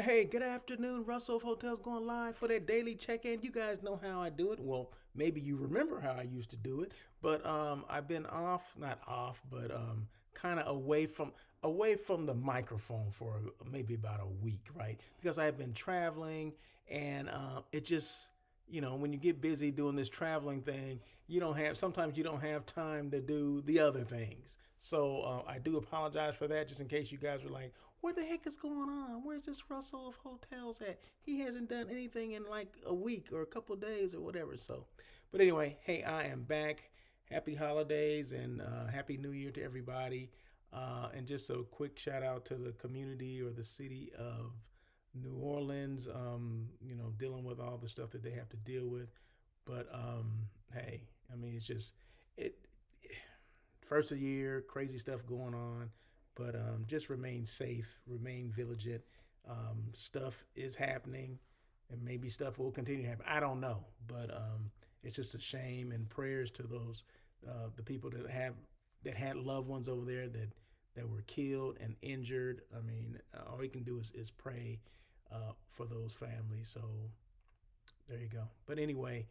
Hey, good afternoon. Russell of Hotels going live for that daily check-in. You guys know how I do it. Well, maybe you remember how I used to do it, but I've been off, not off, but kind of away from the microphone for maybe about a week, right? Because I've been traveling, and it just when you get busy doing this traveling thing, sometimes you don't have time to do the other things. So I do apologize for that, just in case you guys were like, what the heck is going on? Where's this Russell of Hotels at? He hasn't done anything in like a week or a couple of days or whatever. So, but anyway, hey, I am back. Happy holidays and happy New Year to everybody. And just a quick shout out to the community or the city of New Orleans, dealing with all the stuff that they have to deal with. But hey, I mean, it's just it first of the year, crazy stuff going on. But just remain safe, remain vigilant. Stuff is happening, and maybe stuff will continue to happen. I don't know, but it's just a shame. And prayers to those the people that had loved ones over there that were killed and injured. I mean, all we can do is pray for those families. So there you go. But anyway,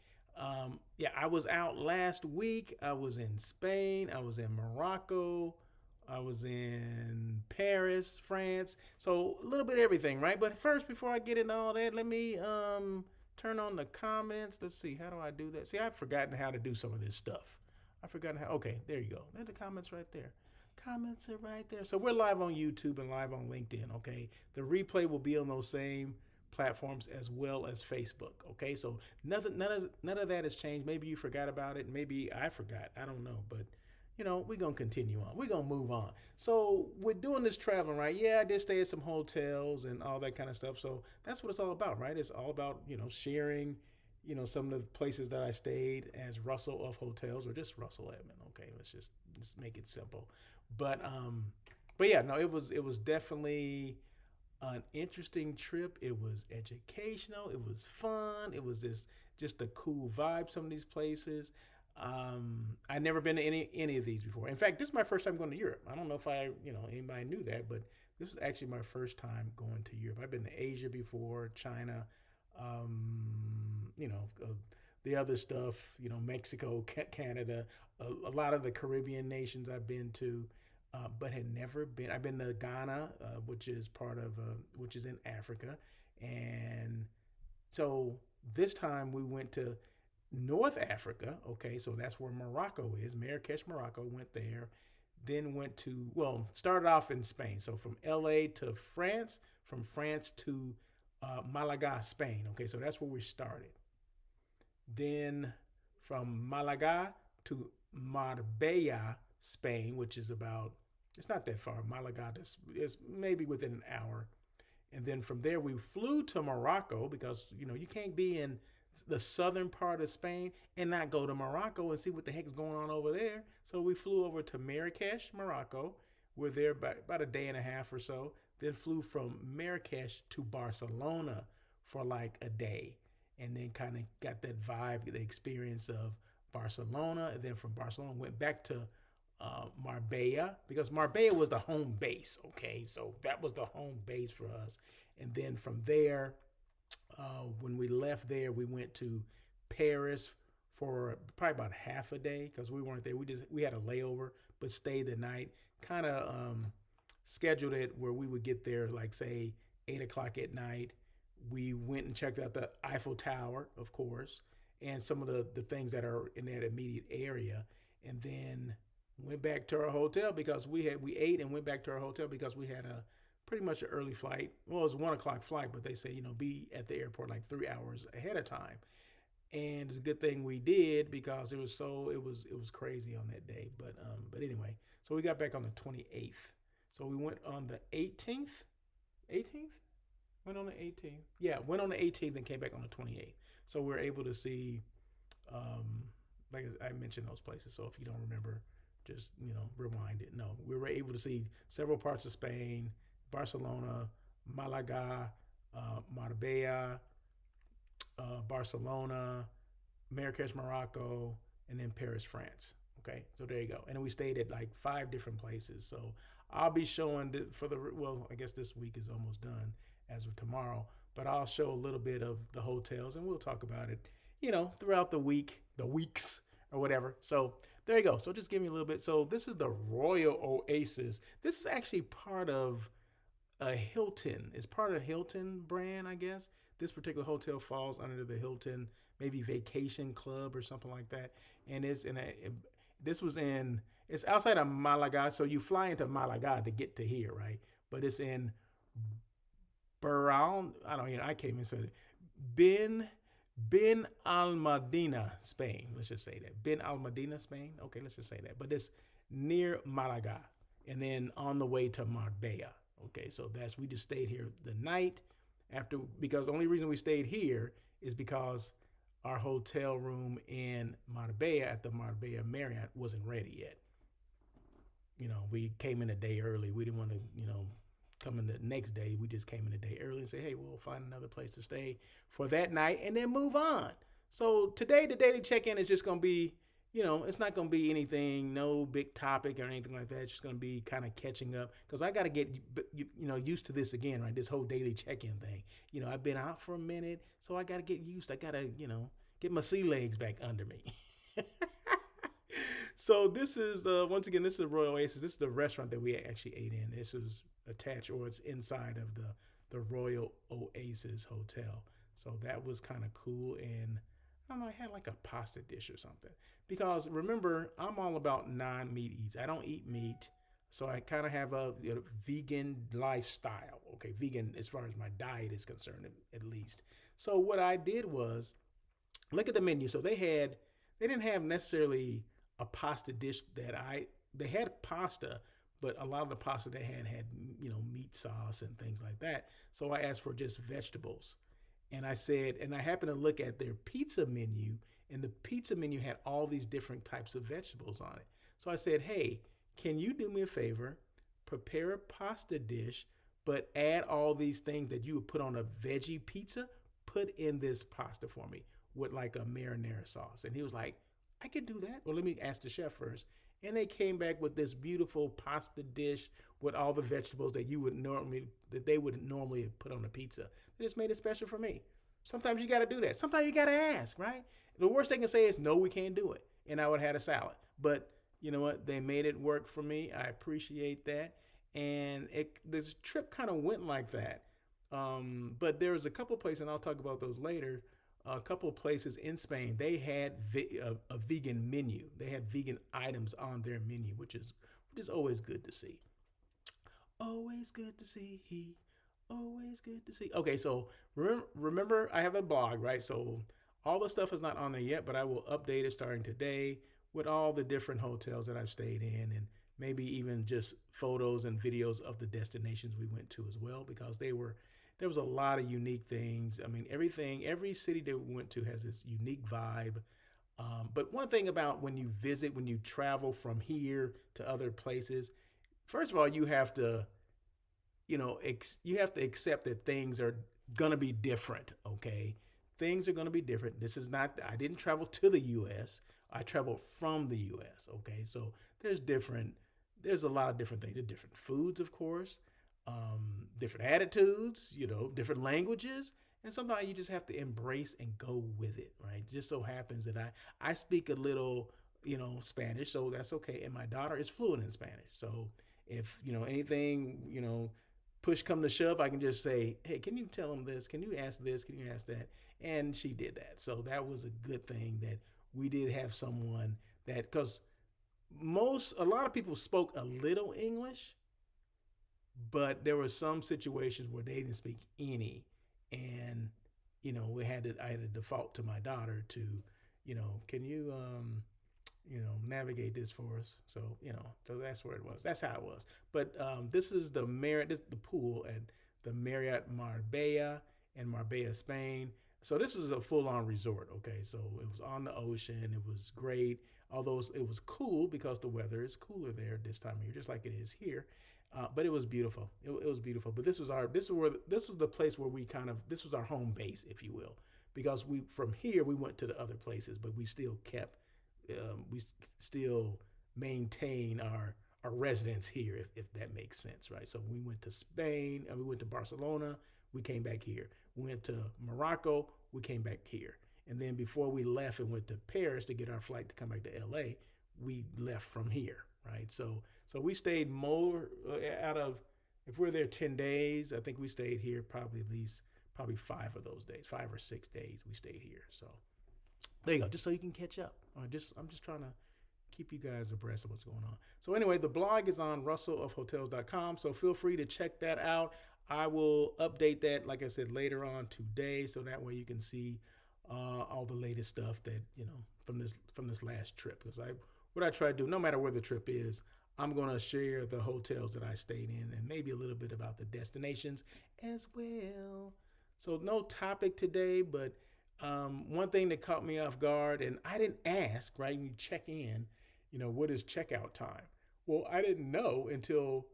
yeah, I was out last week. I was in Spain. I was in Morocco. I was in Paris, France. So a little bit of everything, right? But first, before I get into all that, let me turn on the comments. Let's see. How do I do that? See, I've forgotten how to do some of this stuff. I've forgotten how. Okay, there you go. There's the comments right there. Comments are right there. So we're live on YouTube and live on LinkedIn. Okay, the replay will be on those same platforms as well as Facebook. Okay, so none of that has changed. Maybe you forgot about it. Maybe I forgot. I don't know, but we're gonna continue on. We're gonna move on. So we're doing this traveling, right? Yeah, I did stay at some hotels and all that kind of stuff. So that's what it's all about, right? It's all about sharing, some of the places that I stayed as Russell of Hotels or just Russell Edmond. Okay, let's make it simple. But yeah, no, it was definitely an interesting trip. It was educational. It was fun. It was just a cool vibe. Some of these places. I'd never been to any of these before. In fact, this is my first time going to Europe. I don't know if anybody knew that, but this was actually my first time going to Europe. I've been to Asia before, China, the other stuff, Mexico, Canada, lot of the Caribbean nations I've been to, but had never been. I've been to Ghana, which is which is in Africa, and so this time we went to North Africa. Okay, so that's where Morocco is. Marrakech, Morocco. Went there, then started off in Spain. So from LA to France, from France to Malaga, Spain. Okay, so that's where we started. Then from Malaga to Marbella, Spain, which is it's not that far. Malaga is maybe within an hour. And then from there, we flew to Morocco because, you can't be in the southern part of Spain and not go to Morocco and see what the heck's going on over there. So we flew over to Marrakech, Morocco. We're there about a day and a half or so. Then flew from Marrakech to Barcelona for like a day. And then kind of got that vibe, the experience of Barcelona. And then from Barcelona, went back to Marbella because Marbella was the home base. Okay, so that was the home base for us. And then from there, when we left there, we went to Paris for probably about half a day because we weren't there. We had a layover, but stayed the night. Kind of scheduled it where we would get there like say 8 o'clock at night. We went and checked out the Eiffel Tower, of course, and some of the things that are in that immediate area, and then went back to our hotel because we ate and went back to our hotel because we had a pretty much an early flight. Well, it was 1 o'clock flight, but they say be at the airport like 3 hours ahead of time. And it's a good thing we did because it was crazy on that day. But anyway, so we got back on the 28th. So we went on the 18th. 18th? Went on the 18th. Yeah, went on the 18th and came back on the 28th. So we were able to see, like I mentioned, those places. So if you don't remember, just rewind it. No, we were able to see several parts of Spain, Barcelona, Malaga, Marbella, Barcelona, Marrakech, Morocco, and then Paris, France. Okay, so there you go. And then we stayed at like 5 different places. So I'll be showing I guess this week is almost done. as of tomorrow. But I'll show a little bit of the hotels and we'll talk about it, throughout the weeks or whatever. So there you go. So just give me a little bit. So this is the Royal Oasis. This is actually part of a Hilton. It's part of Hilton brand, I guess. This particular hotel falls under the Hilton, maybe Vacation Club or something like that. And this was in, it's outside of Malaga. So you fly into Malaga to get to here, right? But it's in Brown. I can't even say it. Ben Ben Al Medina, Spain. Let's just say that. Ben Al Medina, Spain. Okay, let's just say that. But it's near Malaga, and then on the way to Marbella. Okay, so we just stayed here the night after, because the only reason we stayed here is because our hotel room in Marbella at the Marbella Marriott wasn't ready yet. We came in a day early. We didn't want to, come in the next day. We just came in a day early and say, hey, we'll find another place to stay for that night and then move on. So today, the daily check-in is just going to be, it's not going to be anything, no big topic or anything like that. It's just going to be kind of catching up because I got to get, used to this again, right? This whole daily check-in thing. I've been out for a minute, so I got to get used. I got to, get my sea legs back under me. So this is once again, this is Royal Oasis. This is the restaurant that we actually ate in. This is attached, or it's inside of the Royal Oasis Hotel. So that was kind of cool. And I don't know, I had like a pasta dish or something. Because remember, I'm all about non-meat eats. I don't eat meat. So I kind of have a vegan lifestyle. Okay, vegan as far as my diet is concerned, at least. So what I did was look at the menu. So they didn't have necessarily a pasta dish they had pasta, but a lot of the pasta they had meat sauce and things like that. So I asked for just vegetables. And I happened to look at their pizza menu, and the pizza menu had all these different types of vegetables on it. So I said, hey, can you do me a favor, prepare a pasta dish, but add all these things that you would put on a veggie pizza, put in this pasta for me with like a marinara sauce. And he was like, I could do that. Well, let me ask the chef first. And they came back with this beautiful pasta dish with all the vegetables that they would normally put on a pizza. They just made it special for me. Sometimes you got to do that. Sometimes you got to ask, right? The worst they can say is, no, we can't do it. And I would have had a salad. But you know what? They made it work for me. I appreciate that. And this trip kind of went like that. But there was a couple places, and I'll talk about those later. A couple of places in Spain, they had a vegan menu. They had vegan items on their menu, which is always good to see. Always good to see. Always good to see. Okay, so remember, I have a blog, right? So all the stuff is not on there yet, but I will update it starting today with all the different hotels that I've stayed in, and maybe even just photos and videos of the destinations we went to as well, because there was a lot of unique things. I mean, every city that we went to has this unique vibe. But one thing about when you travel from here to other places, first of all, you have to, you have to accept that things are going to be different. Okay. Things are going to be different. I didn't travel to the U.S. I traveled from the U.S. Okay. So there's a lot of different things. There's different foods, of course. Different attitudes, different languages, and sometimes you just have to embrace and go with it, right? It just so happens that I speak a little, Spanish, so that's okay, and my daughter is fluent in Spanish. So if anything, push come to shove, I can just say, hey, can you tell them this? Can you ask this? Can you ask that? And she did that. So that was a good thing that we did have someone because a lot of people spoke a little English. But there were some situations where they didn't speak any, and I had to default to my daughter to, can you navigate this for us? So so that's where it was. That's how it was. But this is the pool at the Marriott Marbella in Marbella, Spain. So this was a full-on resort. Okay, so it was on the ocean. It was great. Although it was cool because the weather is cooler there this time of year, just like it is here. But it was beautiful. It was beautiful. But this was the place where this was our home base, if you will, because from here we went to the other places, but we still maintain our residence here, if that makes sense, right? So we went to Spain, and we went to Barcelona, we came back here. We went to Morocco, we came back here. And then before we left and went to Paris to get our flight to come back to LA, we left from here, right? So we stayed more out of, if we're there 10 days, I think we stayed here probably at least probably 5 of those days, 5 or 6 days we stayed here. So there you go, just so you can catch up. I'm just trying to keep you guys abreast of what's going on. So anyway, the blog is on russellofhotels.com, so feel free to check that out. I will update that, like I said, later on today, so that way you can see all the latest stuff that, from this last trip. Because what I try to do, no matter where the trip is, I'm going to share the hotels that I stayed in and maybe a little bit about the destinations as well. So no topic today, but one thing that caught me off guard, and I didn't ask, right? When you check in, what is checkout time? Well, I didn't know until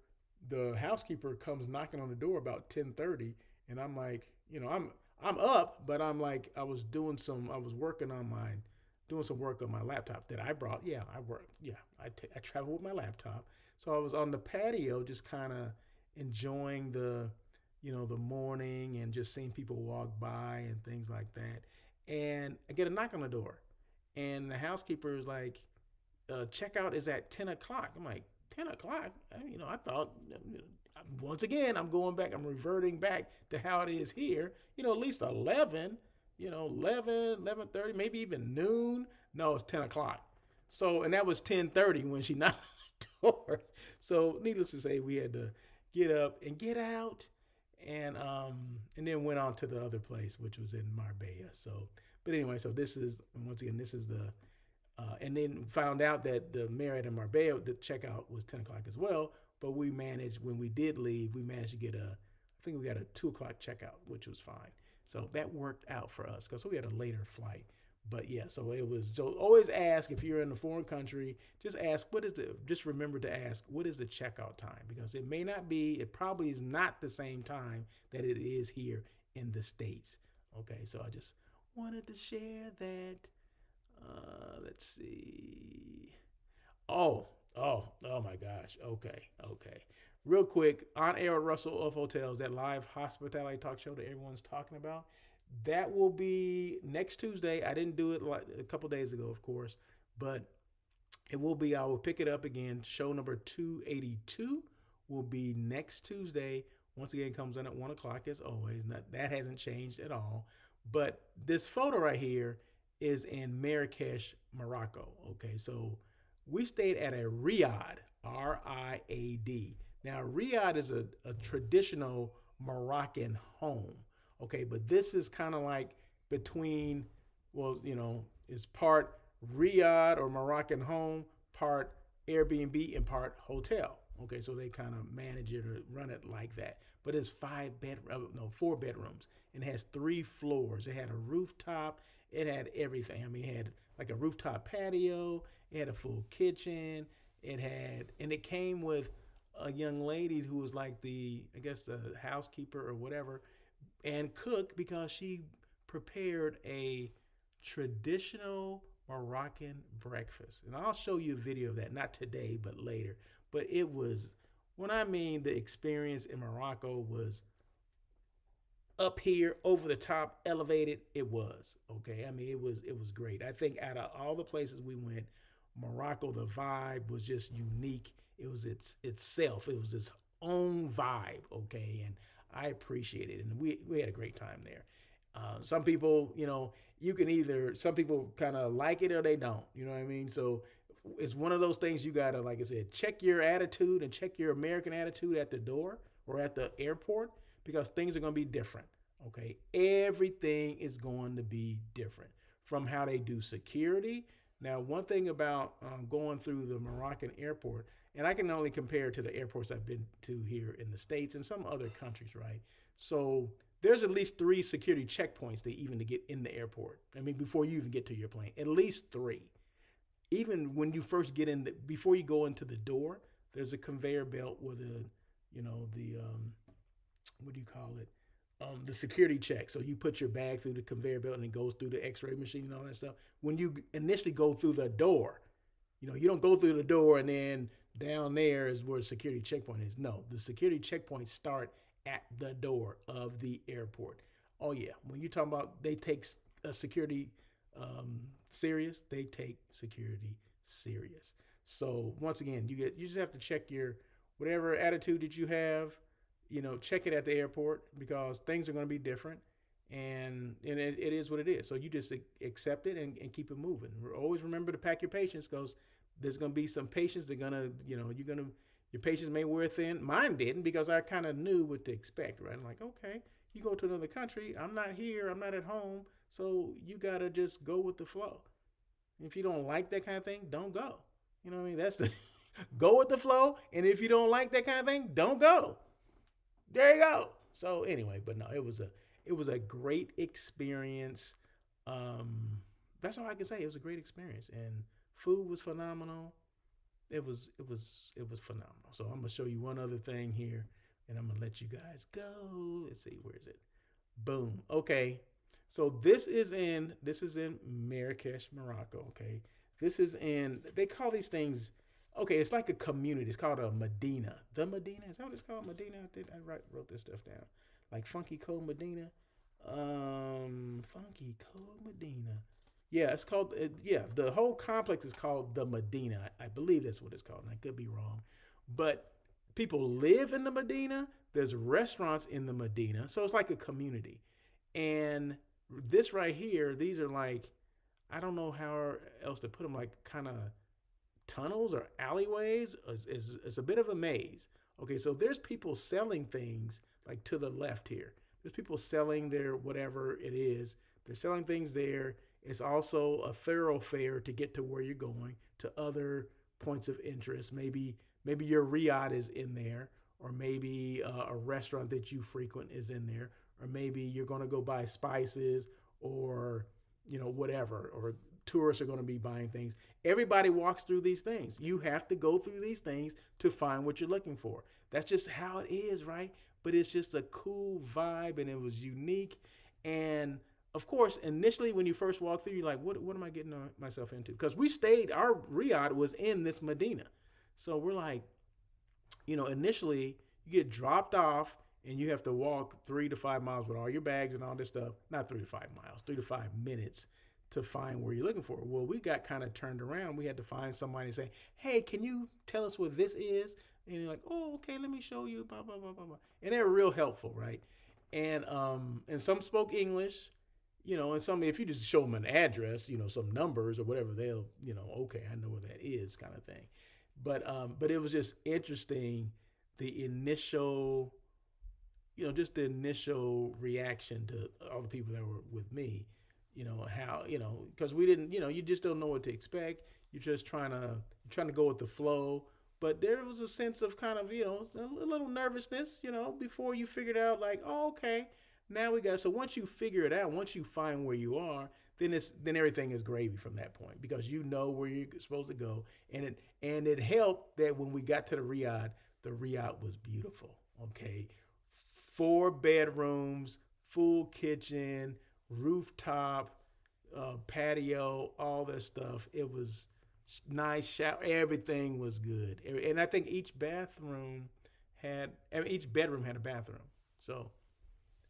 the housekeeper comes knocking on the door about 10:30, and I'm like, I'm up, but I'm like, I was working on doing some work on my laptop that I brought. Yeah, I work. Yeah, I travel with my laptop. So I was on the patio just kind of enjoying the morning and just seeing people walk by and things like that. And I get a knock on the door, and the housekeeper is like, checkout is at 10 o'clock. I'm like, 10 o'clock? I thought, once again, I'm reverting back to how it is here, at least 11, 11:30, maybe even noon. No, it's 10 o'clock. So, and that was 10:30 when she knocked on the door. So needless to say, we had to get up and get out, and then went on to the other place, which was in Marbella. So, but anyway, so this is the, and then found out that the Marriott in Marbella, the checkout was 10 o'clock as well. But we managed, when we did leave, we managed to get I think we got a 2 o'clock checkout, which was fine. So that worked out for us because we had a later flight. But yeah, so always ask, if you're in a foreign country, just remember to ask, what is the checkout time? Because it probably is not the same time that it is here in the States. Okay, so I just wanted to share that. Let's see. Oh my gosh. Okay. Real quick, on air with Russell of Hotels, that live hospitality talk show that everyone's talking about. That will be next Tuesday. I didn't do it like a couple days ago, of course, but it will be. I will pick it up again. Show number 282 will be next Tuesday. Once again, it comes in at 1 o'clock as always. That hasn't changed at all. But this photo right here is in Marrakech, Morocco. Okay, so we stayed at a riad, R-I-A-D. Now, riad is a traditional Moroccan home. Okay, but this is kind of like between, it's part riad or Moroccan home, part Airbnb, and part hotel. Okay, so they kind of manage it or run it like that. But it's 4 bedrooms, and it has 3 floors. It had a rooftop. It had everything. I mean, it had like a rooftop patio. It had a full kitchen. It came with a young lady who was like the housekeeper or whatever, and cook, because she prepared a traditional Moroccan breakfast. And I'll show you a video of that, not today, but later. But it was, the experience in Morocco was up here, over the top, elevated. It was, okay. I mean, it was great. I think out of all the places we went, Morocco, the vibe was just unique. It was itself. It was its own vibe, okay. And I appreciate it, and we had a great time there. Some people, some people kind of like it or they don't. You know what I mean? So it's one of those things you gotta, like I said, check your attitude and check your American attitude at the door or at the airport, because things are gonna be different. Okay, everything is going to be different from how they do security. Now, one thing about going through the Moroccan airport, and I can only compare it to the airports I've been to here in the States and some other countries, right? So there's at least 3 security checkpoints to get in the airport. I mean, before you even get to your plane, at least 3. Even when you first get in, before you go into the door, there's a conveyor belt with what do you call it? The security check. So you put your bag through the conveyor belt and it goes through the x-ray machine and all that stuff. When you initially go through the door, you don't go through the door and then down there is where the security checkpoint is. No, the security checkpoints start at the door of the airport. Oh yeah, when you talk about they take security serious, they take security serious. So once again, you just have to check your whatever attitude that you have. Check it at the airport because things are going to be different, and it is what it is. So you just accept it and keep it moving. Always remember to pack your patience because there's going to be some patients that are going to you're going to your patience may wear thin. Mine didn't because I kind of knew what to expect. Right, I'm like, okay, you go to another country. I'm not here. I'm not at home. So you got to just go with the flow. If you don't like that kind of thing, don't go. You know what I mean? That's the go with the flow. And if you don't like that kind of thing, don't go. There you go. So anyway, but no, it was a great experience. That's all I can say. It was a great experience, and food was phenomenal. It was phenomenal. So I'm gonna show you one other thing here, and I'm gonna let you guys go. Let's see, where is it? Boom. Okay. So this is in Marrakech, Morocco. Okay. This is in they call these things. Okay, it's like a community. It's called a Medina. The Medina, is that what it's called? Medina. I wrote this stuff down. Like Funky Cold Medina. Funky Cold Medina. Yeah, it's called. Yeah, the whole complex is called the Medina. I believe that's what it's called, and I could be wrong. But people live in the Medina. There's restaurants in the Medina, so it's like a community. And this right here, these are like, I don't know how else to put them. Like kind of tunnels or alleyways. It's a bit of a maze. Okay, so there's people selling things like to the left here. There's people selling their whatever it is. They're selling things there. It's also a thoroughfare to get to where you're going to other points of interest. Maybe your riad is in there, or maybe a restaurant that you frequent is in there, or maybe you're going to go buy spices, or whatever, or tourists are going to be buying things. Everybody walks through these things. You have to go through these things to find what you're looking for. That's just how it is, right? But it's just a cool vibe, and it was unique. And of course, initially when you first walk through, you're like, what am I getting myself into? Because our riad was in this Medina. So we're like, initially you get dropped off and you have to walk 3 to 5 miles with all your bags and all this stuff. Not 3 to 5 miles, 3 to 5 minutes to find where you're looking for. Well, we got kind of turned around. We had to find somebody and say, hey, can you tell us what this is? And you're like, oh, okay, let me show you, blah, blah, blah, blah, blah. And they were real helpful, right? And some spoke English, and some, if you just show them an address, some numbers or whatever, they'll, okay, I know what that is, kind of thing. But it was just interesting, the initial, just the initial reaction to all the people that were with me, how, because we didn't, you just don't know what to expect. You're just trying to go with the flow. But there was a sense of kind of, a little nervousness, before you figured out like, oh, okay, now we got. So once you figure it out, once you find where you are, then everything is gravy from that point, because you know where you're supposed to go. And it helped that when we got to the riad was beautiful. Okay, 4 bedrooms, full kitchen, rooftop, patio, all that stuff. It was nice shower. Everything was good. And I think each bedroom had a bathroom. So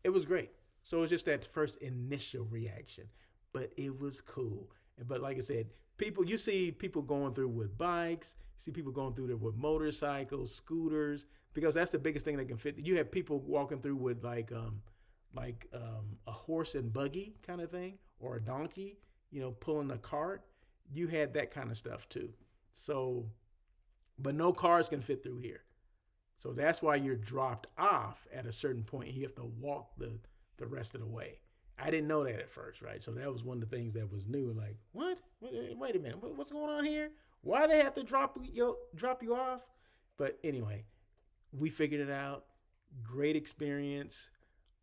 it was great. So it was just that first initial reaction, but it was cool. But like I said, you see people going through with bikes, you see people going through there with motorcycles, scooters, because that's the biggest thing that can fit. You have people walking through with like a horse and buggy kind of thing, or a donkey, pulling a cart. You had that kind of stuff too. So, but no cars can fit through here. So that's why you're dropped off at a certain point. You have to walk the rest of the way. I didn't know that at first, right? So that was one of the things that was new. Like, what? Wait a minute. What's going on here? Why they have to drop you off? But anyway, we figured it out. Great experience.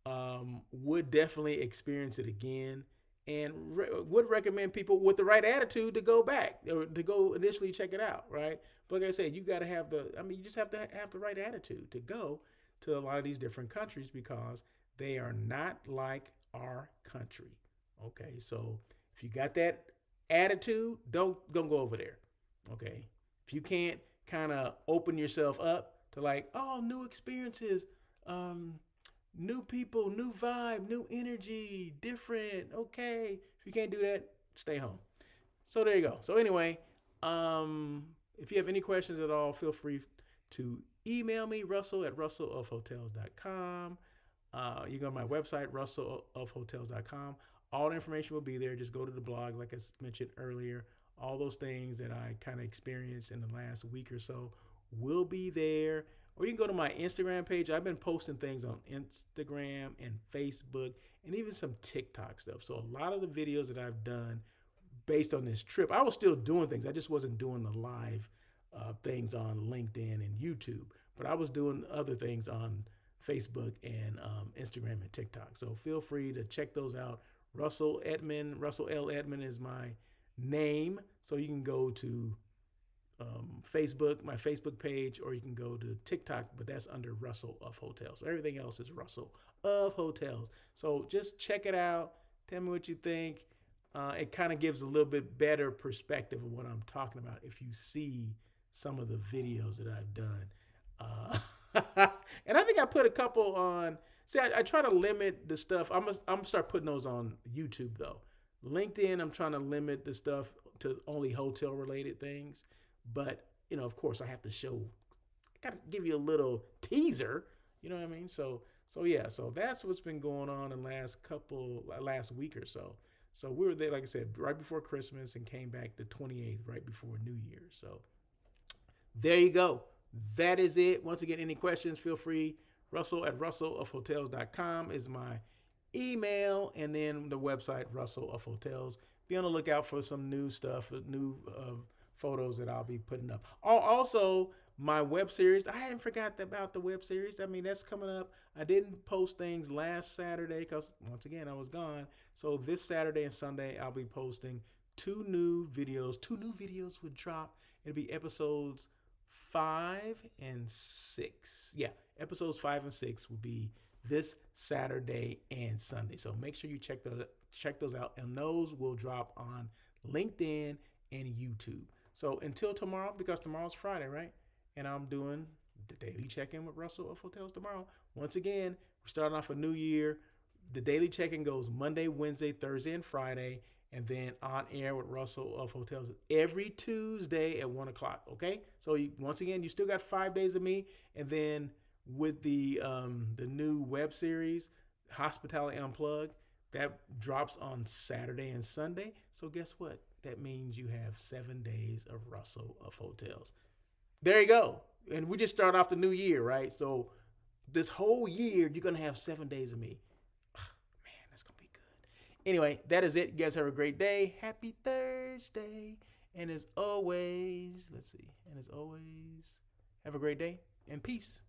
Would definitely experience it again. And would recommend people with the right attitude to go back, or to go initially check it out, right? But like I said, you got to have you just have to have the right attitude to go to a lot of these different countries, because they are not like our country. Okay, so if you got that attitude, don't go over there. Okay, if you can't kind of open yourself up to like, oh, new experiences, um, new people, new vibe, new energy, different. Okay, if you can't do that, stay home. So there you go. So anyway, if you have any questions at all, feel free to email me, Russell at russellofhotels.com. You go to my website, russellofhotels.com. All the information will be there. Just go to the blog, like I mentioned earlier. All those things that I kind of experienced in the last week or so will be there. Or you can go to my Instagram page. I've been posting things on Instagram and Facebook and even some TikTok stuff. So a lot of the videos that I've done based on this trip, I was still doing things. I just wasn't doing the live things on LinkedIn and YouTube, but I was doing other things on Facebook and Instagram and TikTok. So feel free to check those out. Russell L. Edmond is my name. So you can go to Facebook, my Facebook page, or you can go to TikTok, but that's under Russell of Hotels. So everything else is Russell of Hotels. So just check it out. Tell me what you think. It kind of gives a little bit better perspective of what I'm talking about if you see some of the videos that I've done. And I think I put a couple on. See, I try to limit the stuff. I'm gonna start putting those on YouTube though. LinkedIn, I'm trying to limit the stuff to only hotel related things. But of course, I have to show. I gotta give you a little teaser. You know what I mean? So yeah. So that's what's been going on in last week or so. So we were there, like I said, right before Christmas and came back the 28th, right before New Year's. So there you go. That is it. Once again, any questions, feel free. Russell at russellofhotels.com is my email. And then the website, Russell of Hotels. Be on the lookout for some new stuff, new photos that I'll be putting up. Also, my web series. I hadn't forgot about the web series. I mean, that's coming up. I didn't post things last Saturday because, once again, I was gone. So this Saturday and Sunday, I'll be posting two new videos. Two new videos would drop. It'll be episodes 5 and 6. Yeah, episodes 5 and 6 will be this Saturday and Sunday. So make sure you check those out. And those will drop on LinkedIn and YouTube. So until tomorrow, because tomorrow's Friday, right? And I'm doing the daily check-in with Russell of Hotels tomorrow. Once again, we're starting off a new year. The daily check-in goes Monday, Wednesday, Thursday, and Friday. And then on air with Russell of Hotels every Tuesday at 1 o'clock. Okay? So once again, you still got 5 days of me. And then with the new web series, Hospitality Unplugged, that drops on Saturday and Sunday. So guess what? That means you have 7 days of Russell of Hotels. There you go. And we just started off the new year, right? So this whole year, you're going to have 7 days of me. Man, that's going to be good. Anyway, that is it. You guys have a great day. Happy Thursday. And as always, have a great day and peace.